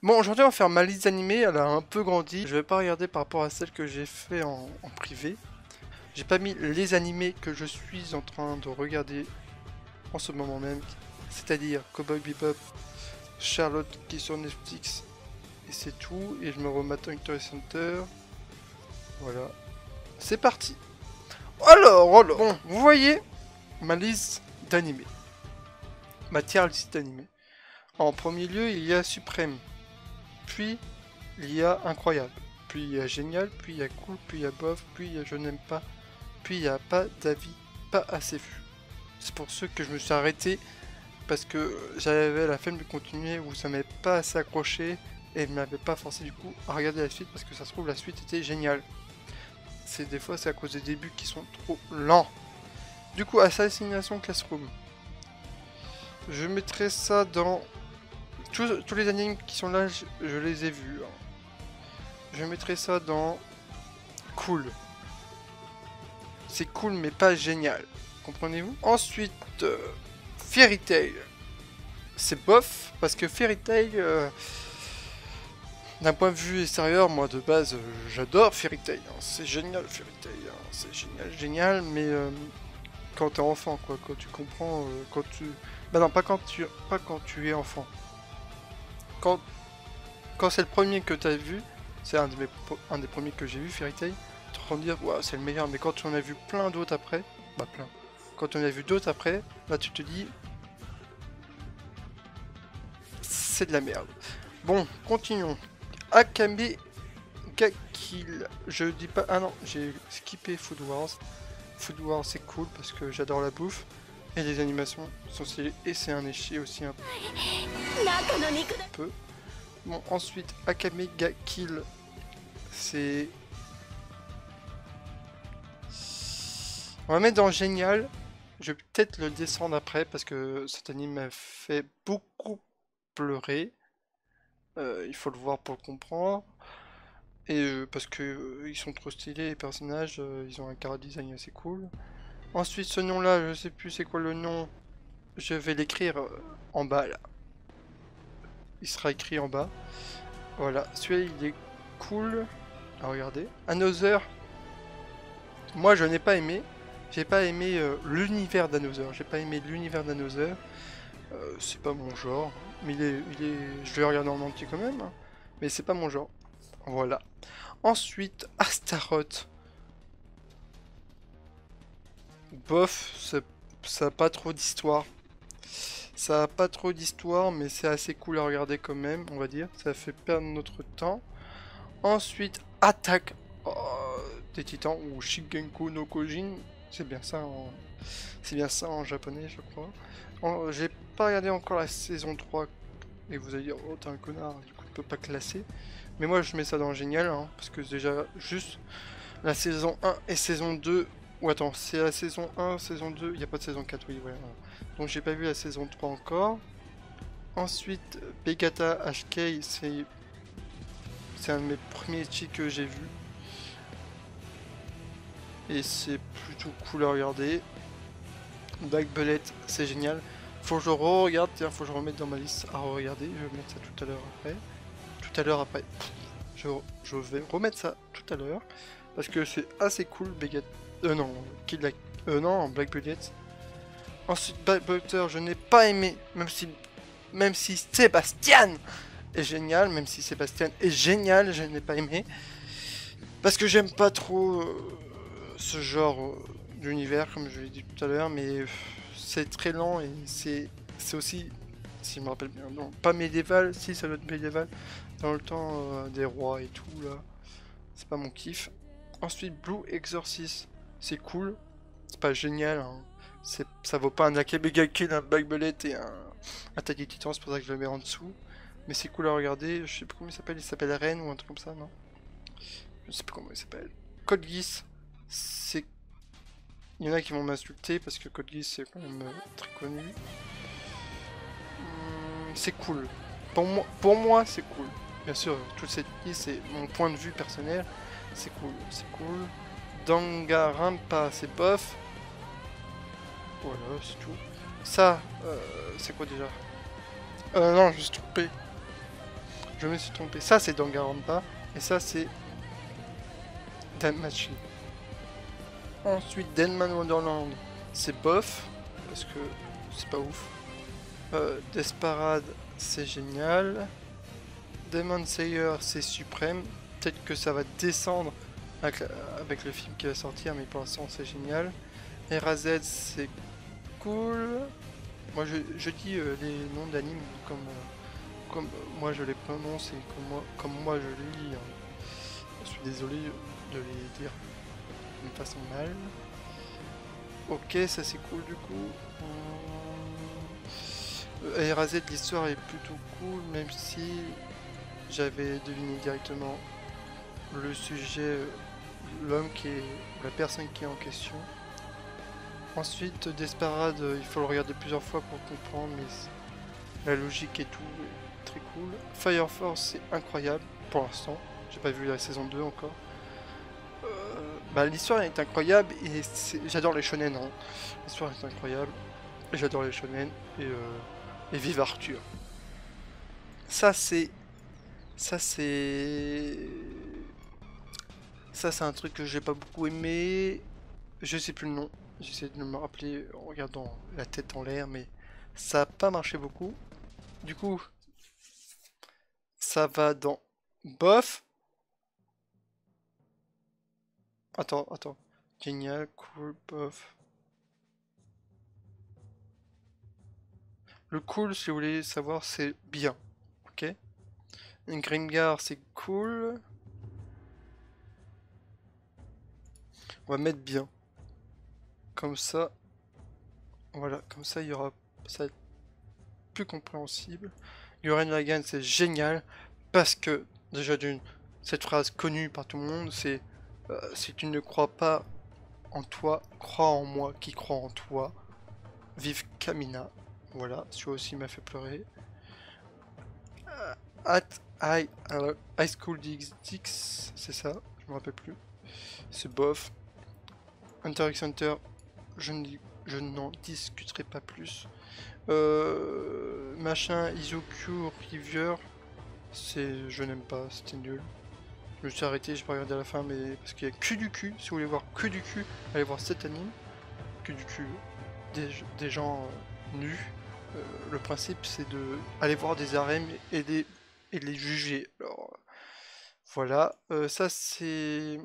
Bon, aujourd'hui on va faire ma liste animée, elle a un peu grandi. Je vais pas regarder par rapport à celle que j'ai fait en privé. J'ai pas mis les animés que je suis en train de regarder en ce moment même. C'est-à-dire Cowboy Bebop, Charlotte qui est sur Netflix. Et c'est tout. Et je me remets Hunter x Hunter. Voilà. C'est parti. Alors, bon, vous voyez ma liste d'animés. Ma tier liste d'animés. En premier lieu, il y a Suprême. Puis, il y a Incroyable. Puis, il y a Génial. Puis, il y a Cool. Puis, il y a Bof. Puis, il y a Je n'aime pas. Puis, il y a Pas d'avis. Pas assez vu. C'est pour ceux que je me suis arrêté. Parce que j'avais la flemme de continuer. Où ça m'avait pas assez accroché. Et ne m'avait pas forcé du coup à regarder la suite. Parce que ça se trouve, la suite était géniale. C'est des fois, c'est à cause des débuts qui sont trop lents. Du coup, Assassination Classroom. Je mettrai ça dans... Tous les animes qui sont là, je les ai vus. Je mettrai ça dans... Cool. C'est cool, mais pas génial. Comprenez-vous? Ensuite, Fairy Tail. C'est bof, parce que Fairy Tail... d'un point de vue extérieur, moi de base, j'adore Fairy Tail. Hein. C'est génial, Fairy Tail. Hein. C'est génial, génial, mais... quand t'es enfant, quoi. Quand tu comprends... quand tu... Bah non, pas quand tu es enfant. Quand c'est le premier que tu as vu, c'est un des premiers que j'ai vu, Fairy Tail, tu te rends dire, wow, c'est le meilleur, mais quand tu en as vu plein d'autres après, bah plein, quand tu en as vu d'autres après, là tu te dis, c'est de la merde. Bon, continuons. Akame ga Kill, je dis pas, ah non, j'ai skippé Food Wars. Food Wars c'est cool parce que j'adore la bouffe, et les animations sont stylées, et c'est un échi aussi un peu. Bon, ensuite, Akame ga Kill, c'est... On va mettre dans Génial. Je vais peut-être le descendre après, parce que cet anime m'a fait beaucoup pleurer. Il faut le voir pour le comprendre. Et parce que ils sont trop stylés, les personnages, ils ont un chara design assez cool. Ensuite, ce nom-là, je sais plus c'est quoi le nom. Je vais l'écrire en bas, là. Il sera écrit en bas. Voilà, celui-là, il est cool. À regarder. Another. Moi, je n'ai pas aimé. J'ai pas aimé l'univers d'Another. J'ai pas aimé l'univers d'Another. C'est pas mon genre. Mais je vais regarder en entier quand même. Hein. Mais c'est pas mon genre. Voilà. Ensuite, Astaroth. Bof, ça a pas trop d'histoire. Ça a pas trop d'histoire, mais c'est assez cool à regarder quand même, on va dire. Ça fait perdre notre temps. Ensuite, Attaque des Titans, ou Shigenko no Kojin. C'est bien ça en japonais, je crois. J'ai pas regardé encore la saison 3. Et vous allez dire, oh t'es un connard, du coup tu peux pas classer. Mais moi je mets ça dans génial, hein, parce que déjà juste la saison 1 et saison 2. Ou attends, c'est la saison 1, saison 2, il n'y a pas de saison 4, oui, voilà. Donc j'ai pas vu la saison 3 encore. Ensuite, Begata HK, c'est un de mes premiers chicks que j'ai vu. Et c'est plutôt cool à regarder. Black Bullet, c'est génial. Faut que je re-regarde, faut que je remette dans ma liste à re-regarder. Je vais mettre ça tout à l'heure après. Tout à l'heure après. Je vais remettre ça tout à l'heure. Parce que c'est assez cool, Begata. Non, non, Black Bullet. Ensuite, Black Butter, je n'ai pas aimé, même si Sébastien est génial, je n'ai pas aimé. Parce que j'aime pas trop ce genre d'univers, comme je l'ai dit tout à l'heure, mais c'est très lent et c'est aussi, si je me rappelle bien, non, pas médiéval, si ça doit être médiéval, dans le temps des rois et tout, là. C'est pas mon kiff. Ensuite, Blue Exorcist, c'est cool, c'est pas génial, hein. Ça vaut pas un Akame ga Kill, un Black Bullet et un Attaque des Titans, c'est pour ça que je le mets en dessous. Mais c'est cool à regarder, je sais plus comment il s'appelle Ren ou un truc comme ça, non? Je sais plus comment il s'appelle. Code Geass, c'est... Il y en a qui vont m'insulter parce que Code Geass c'est quand même très connu. C'est cool. Pour moi c'est cool. Bien sûr, toute cette liste c'est mon point de vue personnel. C'est cool. Danganronpa c'est bof. Voilà, c'est tout. Ça, c'est quoi déjà? Non, je me suis trompé. Je me suis trompé. Ça, c'est Danganronpa. Et ça, c'est Danmachi. Ensuite, Deadman Wonderland, c'est bof. Parce que c'est pas ouf. Desperate, c'est génial. Demon Slayer, c'est suprême. Peut-être que ça va descendre avec le film qui va sortir, mais pour l'instant, c'est génial. RAZ, c'est cool. Moi, je dis les noms d'animes comme moi je les prononce et comme moi je les lis. Je suis désolé de les dire d'une façon mal. Ok, ça c'est cool du coup. RAZ, l'histoire est plutôt cool, même si j'avais deviné directement le sujet, l'homme qui est, la personne qui est en question. Ensuite, Desperate, il faut le regarder plusieurs fois pour comprendre, mais la logique et tout est très cool. Fire Force, c'est incroyable pour l'instant. J'ai pas vu la saison 2 encore. Bah, l'histoire est incroyable et j'adore les shonen. Hein. L'histoire est incroyable. J'adore les shonen et vive Arthur. Ça c'est un truc que j'ai pas beaucoup aimé. Je sais plus le nom. J'essaie de me rappeler en regardant la tête en l'air, mais ça a pas marché beaucoup. Du coup, ça va dans bof. Attends. Génial, cool, bof. Le cool, si vous voulez savoir, c'est bien. Ok? Une Grimgar, c'est cool. On va mettre bien. Comme ça. Voilà, comme ça, il y aura. Ça va être plus compréhensible. Gurren Lagann, c'est génial. Parce que, déjà d'une. Cette phrase connue par tout le monde, c'est si tu ne crois pas en toi, crois en moi qui croit en toi. Vive Kamina. Voilà, celui-là aussi m'a fait pleurer. High School DxD, c'est ça, je me rappelle plus. C'est bof. Hunter x Hunter, je n'en discuterai pas plus. Machin, Izuku River, je n'aime pas, c'était nul. Je me suis arrêté, j'ai pas regardé à la fin, mais parce qu'il y a que du cul. Si vous voulez voir que du cul, allez voir cet anime. Que du cul, des gens nus. Le principe, c'est de aller voir des harems et de les juger. Alors, voilà. Ça, c'est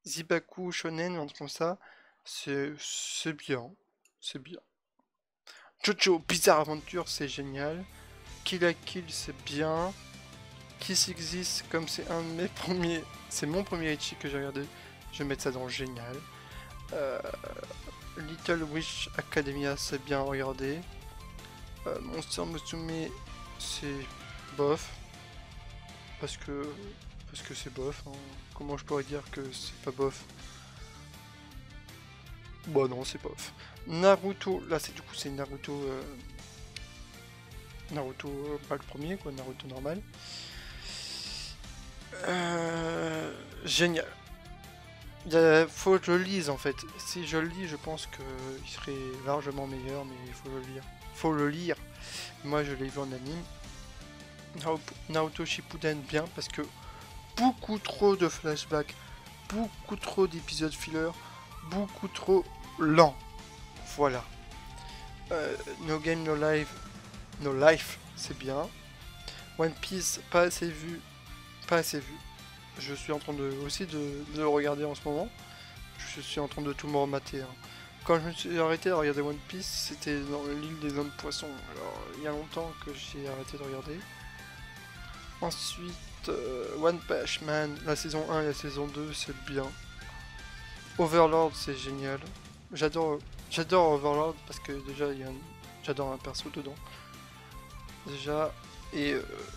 Zibaku Shonen, un truc comme ça. C'est bien. C'est bien. Jojo Bizarre Adventure, c'est génial. Kill la Kill, c'est bien. Kiss Exist, comme c'est un de mes premiers. C'est mon premier Ichi que j'ai regardé. Je vais mettre ça dans génial. Little Witch Academia, c'est bien regardé. Monster Musume, c'est bof. Parce que c'est bof. Hein. Comment je pourrais dire que c'est pas bof? Bah non, c'est bof. Naruto, là c'est du coup c'est Naruto. Naruto, pas le premier quoi, Naruto normal. Génial. Faut que je le lise en fait. Si je le lis, je pense qu'il serait largement meilleur, mais il faut le lire. Faut le lire. Moi, je l'ai vu en anime. Naruto Shippuden bien parce que beaucoup trop de flashbacks, beaucoup trop d'épisodes filler, beaucoup trop lent. Voilà. No Game No Life, c'est bien. One Piece, pas assez vu. Je suis en train aussi de le regarder en ce moment. Je suis en train de tout me remater. Hein. Quand je me suis arrêté de regarder One Piece, c'était dans l'île des hommes poissons. Alors, il y a longtemps que j'ai arrêté de regarder. Ensuite, One Punch Man, la saison 1 et la saison 2, c'est bien. Overlord, c'est génial. J'adore Overlord parce que déjà, j'adore un perso dedans. Déjà, et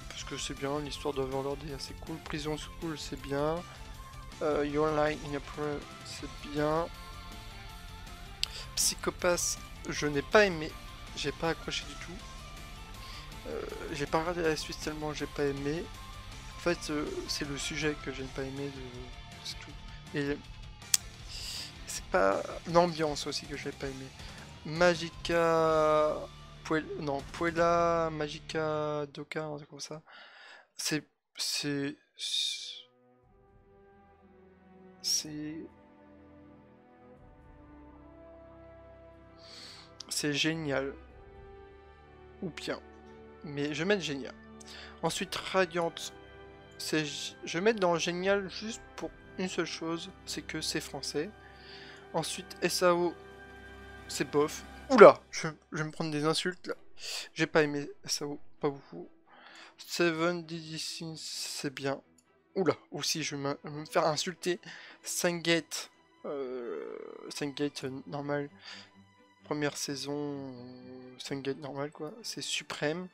parce que c'est bien, l'histoire d'Overlord est assez cool. Prison School, c'est bien. Your Line in April, c'est bien. Psychopath, je n'ai pas aimé. J'ai pas accroché du tout. J'ai pas regardé la suite tellement j'ai pas aimé. En fait, c'est le sujet que j'ai pas aimé. C'est tout. Et c'est pas l'ambiance aussi que j'ai pas aimé. Magica... Puella, Magica Doka, un truc comme ça. C'est... C'est... C'est... C'est génial. Ou bien. Mais je vais mettre génial. Ensuite, Radiante. Je vais mettre dans génial juste pour une seule chose, c'est que c'est français. Ensuite, SAO, c'est bof. Oula, je vais me prendre des insultes là. J'ai pas aimé SAO, pas beaucoup. Seven DD6, c'est bien. Oula, aussi je vais me faire insulter. 5 Gate, normal. Première saison, 5 Gate normal quoi. C'est suprême.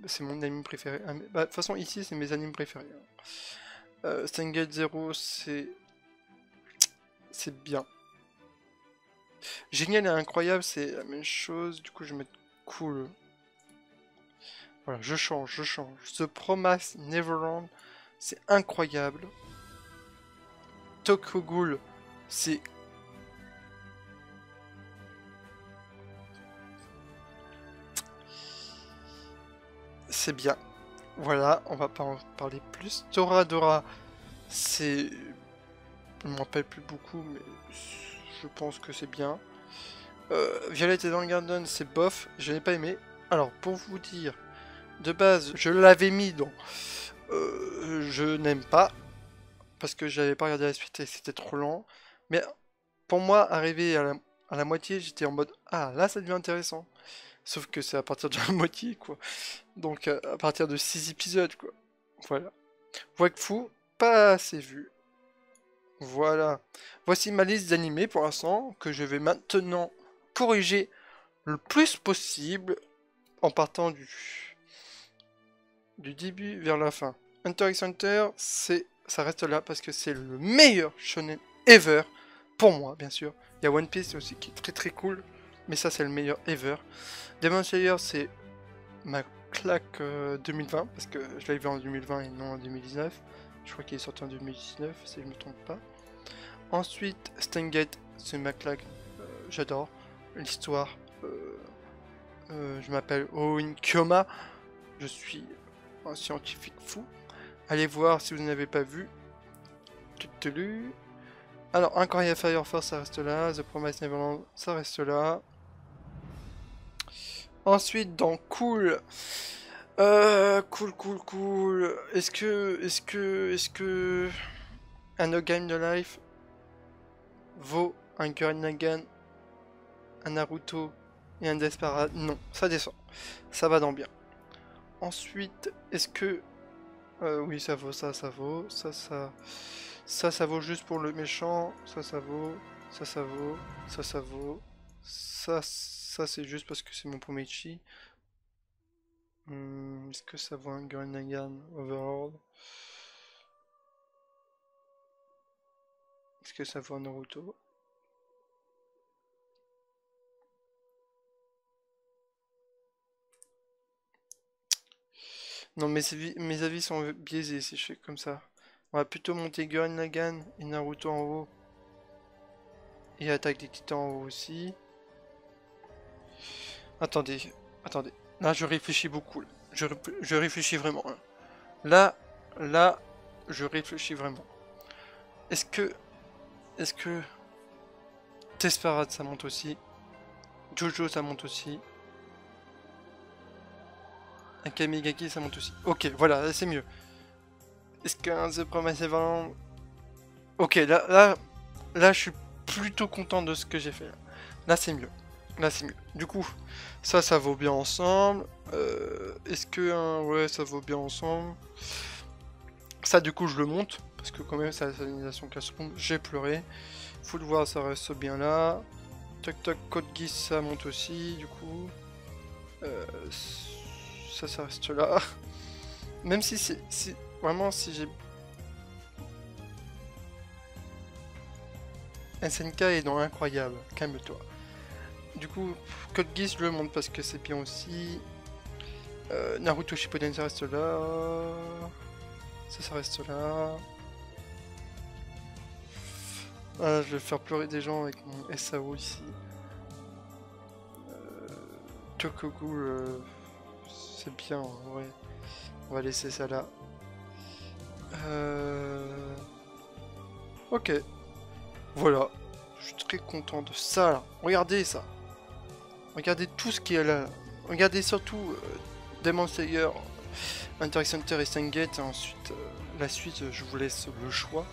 C'est mon anime préféré. Bah, de toute façon, ici, c'est mes animes préférés. Steingate 0, c'est bien. Génial et incroyable, c'est la même chose. Du coup, je vais mettre cool. Voilà, je change. The Promise Neverland, c'est incroyable. Tokyo Ghoul, c'est... C'est bien. Voilà, on va pas en parler plus. Toradora, c'est... Je me rappelle plus beaucoup, mais je pense que c'est bien. Violet et Garden, c'est bof, je n'ai pas aimé. Alors, pour vous dire, de base, je l'avais mis dans... je n'aime pas, parce que j'avais pas regardé la suite et c'était trop lent. Mais pour moi, arrivé à la moitié, j'étais en mode, ah, là, ça devient intéressant. Sauf que c'est à partir de la moitié, quoi. Donc, à partir de 6 épisodes, quoi. Voilà. Wakfu, pas assez vu. Voilà. Voici ma liste d'animés pour l'instant, que je vais maintenant corriger le plus possible en partant du début vers la fin. Hunter x Hunter, ça reste là parce que c'est le meilleur shonen ever, pour moi bien sûr. Il y a One Piece aussi qui est très très cool, mais ça c'est le meilleur ever. Demon Slayer, c'est ma claque 2020, parce que je l'avais vu en 2020 et non en 2019. Je crois qu'il est sorti en 2019, si je ne me trompe pas. Ensuite, Steingate, c'est ma claque, j'adore. L'histoire, je m'appelle Oin Kyoma, je suis un scientifique fou. Allez voir si vous n'avez pas vu. Tutelu. Alors, Incroyable Fire Force, ça reste là. The Promised Neverland, ça reste là. Ensuite, dans Cool. Cool. Est-ce que un No Game de Life vaut un Gurren Lagann, un Naruto et un Desperate? Non, ça descend. Ça va dans bien. Ensuite, est-ce que... oui, ça vaut, ça vaut, ça vaut juste pour le méchant, ça vaut, ça vaut, ça vaut, ça c'est juste parce que c'est mon premier chi. Est-ce que ça vaut un Gurren Lagann Overlord? Est-ce que ça vaut un Naruto? Non, mes avis sont biaisés si je fais comme ça. On va plutôt monter Gurren Lagann et Naruto en haut. Et Attaque des Titans en haut aussi. Attendez. Là, je réfléchis beaucoup. Là. Je réfléchis vraiment. Là, je réfléchis vraiment. Est-ce que Desperate ça monte aussi? Jojo ça monte aussi? Un Kamigaki ça monte aussi? Ok, voilà, c'est mieux. Est-ce qu'un The Promised Neverland... Ok, là, je suis plutôt content de ce que j'ai fait. Là, c'est mieux. Du coup, ça vaut bien ensemble. Est-ce que ouais, ça vaut bien ensemble? Ça, du coup, je le monte. Parce que quand même, c'est la salination classe ronde. J'ai pleuré. Faut le voir, ça reste bien là. Toc toc, Code Geass, ça monte aussi, du coup. Ça reste là. Même si c'est... Vraiment, si j'ai... SNK est dans l'incroyable. Calme-toi. Du coup, Code Geass, je le monte parce que c'est bien aussi. Naruto Shippuden, ça reste là. Ça reste là. Ah, je vais faire pleurer des gens avec mon SAO ici. Chocogu, c'est bien, ouais. On va laisser ça là. Ok. Voilà. Je suis très content de ça là. Regardez ça. Regardez tout ce qui est là. Regardez surtout Demon Slayer, Hunter x Hunter et Steins Gate. Et ensuite, la suite, je vous laisse le choix.